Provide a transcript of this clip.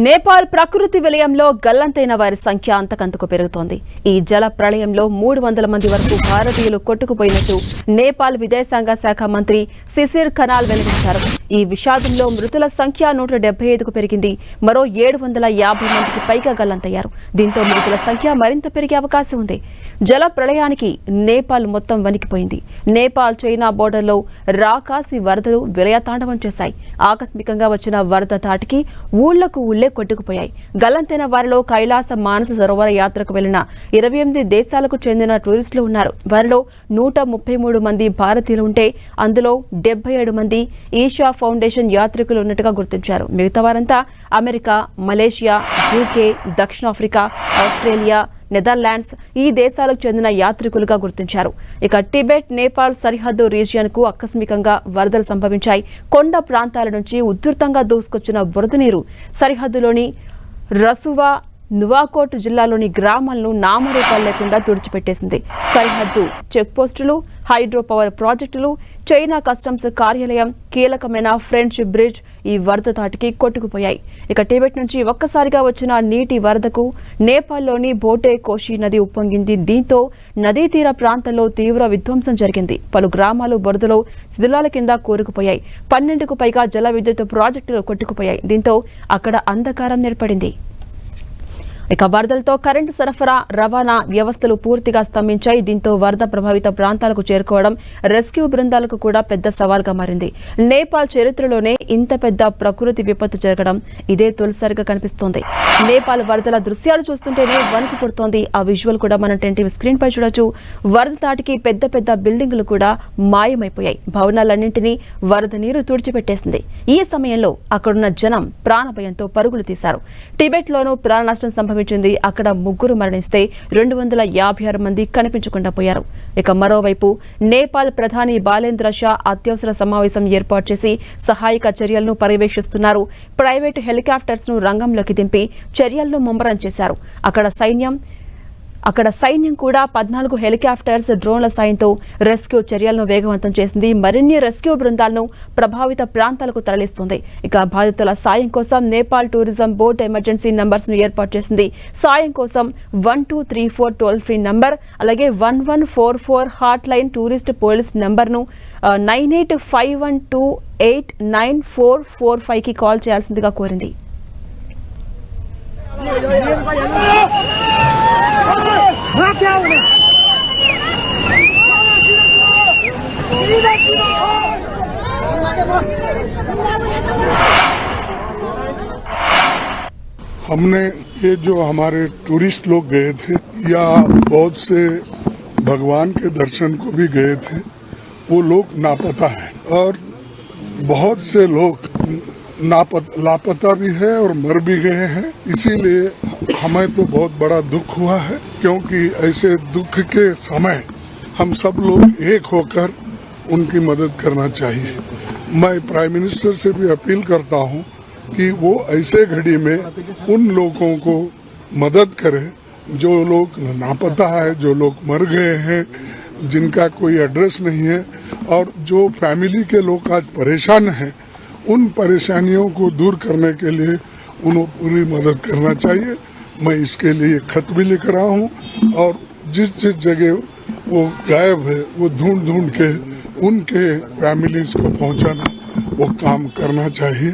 నేపాల్ ప్రకృతి విలయంలో గల్లంతైన వారి సంఖ్య అంతకంతకు పెరుగుతోంది. ఈ జల ప్రళయంలో 300 మంది వరకు భారతీయులు కొట్టుకుపోయినట్టు నేపాల్ విదేశాంగ శాఖ మంత్రి సిసిర్ ఖనాల్ వెల్లడించారు. ఈ విషాదంలో మృతుల సంఖ్య 175కు పెరిగింది. మరో 750 మందికి పైగా గల్లంతయ్యారు. దీంతో మృతుల సంఖ్య మరింత పెరిగే అవకాశం ఉంది. జల ప్రళయానికి నేపాల్ మొత్తం వణికిపోయింది. నేపాల్ చైనా బోర్డర్లో రాకాసి వరదలు విలయతాండవం చేశాయి. ఆకస్మికంగా వచ్చిన వరద తాటికి ఊళ్లకు కొట్టుకుపోయాయి. గల్లంతైన వారిలో కైలాస మానస సరోవర యాత్రకు వెళ్లిన 28 దేశాలకు చెందిన టూరిస్టులు ఉన్నారు. వారిలో 133 మంది భారతీయులు ఉంటే అందులో 77 మంది ఈషా ఫౌండేషన్ యాత్రికులు ఉన్నట్టుగా గుర్తించారు. మిగతా వారంతా అమెరికా, మలేషియా, యూకే, దక్షిణాఫ్రికా, ఆస్ట్రేలియా, నెదర్లాండ్స్ ఈ దేశాలకు చెందిన యాత్రికులుగా గుర్తించారు. ఇక టిబెట్ నేపాల్ సరిహద్దు రీజియన్ కు ఆకస్మికంగా వరదలు సంభవించాయి. కొండ ప్రాంతాల నుంచి ఉధృతంగా దూసుకొచ్చిన వరద నీరు సరిహద్దులోని రసువా, నువాకోట్ జిల్లాలోని గ్రామాలను నామరూపాలు లేకుండా తుడిచిపెట్టేసింది. సరిహద్దు చెక్పోస్టులు, హైడ్రో పవర్ ప్రాజెక్టులు, చైనా కస్టమ్స్ కార్యాలయం, కీలకమైన ఫ్రెంచ్ బ్రిడ్జ్ ఈ వరద తాటికి కొట్టుకుపోయాయి. ఇక టిబెట్ నుంచి ఒక్కసారిగా వచ్చిన నీటి వరదకు నేపాల్లోని బోటే కోషి నది ఉప్పొంగింది. దీంతో నదీ తీర ప్రాంతాల్లో తీవ్ర విధ్వంసం జరిగింది. పలు గ్రామాలు బురదలో శిథిలాల కింద కూరుకుపోయాయి. 12కు పైగా జల విద్యుత్ ప్రాజెక్టులు కొట్టుకుపోయాయి. దీంతో అక్కడ అంధకారం ఏర్పడింది. ఇక వరదలతో కరెంటు సరఫరా, రవాణా వ్యవస్థలు పూర్తిగా స్తంభించాయి. దీంతో వరద ప్రభావిత ప్రాంతాలకు చేరుకోవడం రెస్క్యూ బృందాలకు కూడా పెద్ద సవాల్గా మారింది. నేపాల్ చరిత్రలోనే ఇంత పెద్ద ప్రకృతి విపత్తు జరగడం ఇదే తొలిసారిగా కనిపిస్తోంది. నేపాల్ వరదల దృశ్యాలు చూస్తుంటేనే వణుకు పుడుతోంది. ఆ విజువల్ కూడా మనం టీవీ స్క్రీన్ పై చూడొచ్చు. వరద తాటికి పెద్ద పెద్ద బిల్డింగులు కూడా మాయమైపోయాయి. భవనాలన్నింటినీ వరద నీరు తుడిచిపెట్టేసింది. ఈ సమయంలో అక్కడున్న జనం ప్రాణభయంతో పరుగులు తీశారు. టిబెట్ లోనూ ప్రాణ నష్టం సంభవించింది. అక్కడ 3 మరణిస్తే 256 మంది కనిపించకుండా పోయారు. ఇక మరోవైపు నేపాల్ ప్రధాని బాలేంద్ర షా అత్యవసర సమావేశం ఏర్పాటు చేసి సహాయక చర్యలను పర్యవేక్షిస్తున్నారు. ప్రైవేటు హెలికాప్టర్స్ ను రంగంలోకి దింపి చర్యలను ముమ్మరం చేశారు. అక్కడ సైన్యం కూడా 14 హెలికాప్టర్స్, డ్రోన్ల సాయంతో రెస్క్యూ చర్యలను వేగవంతం చేసింది. మరిన్ని రెస్క్యూ బృందాలను ప్రభావిత ప్రాంతాలకు తరలిస్తుంది. ఇక బాధితుల సాయం కోసం Nepal tourism board emergency numbers ను ఏర్పాటు చేసింది. సాయం కోసం 1234 టోల్ ఫ్రీ నంబర్, అలాగే 1144 hot line, tourist police number ను 9851289445 కి కాల్ చేయాల్సిందిగా కోరింది. हमने ये जो हमारे टूरिस्ट लोग गए थे या बहुत से भगवान के दर्शन को भी गए थे, वो लोग नापता हैं और बहुत से लोग लापता भी है और मर भी गए हैं। इसीलिए हमें तो बहुत बड़ा दुख हुआ है, क्योंकि ऐसे दुख के समय हम सब लोग एक होकर उनकी मदद करना चाहिए। मैं प्राइम मिनिस्टर से भी अपील करता हूं कि वो ऐसे घड़ी में उन लोगों को मदद करे जो लोग नापता है, जो लोग मर गए हैं, जिनका कोई एड्रेस नहीं है, और जो फैमिली के लोग आज परेशान हैं, उन परेशानियों को दूर करने के लिए उन्हें पूरी मदद करना चाहिए। मैं इसके लिए खत भी लिख रहा हूँ और जिस जिस जगह वो गायब है वो ढूंढ के उनके फैमिलीज को पहुँचाना वो काम करना चाहिए।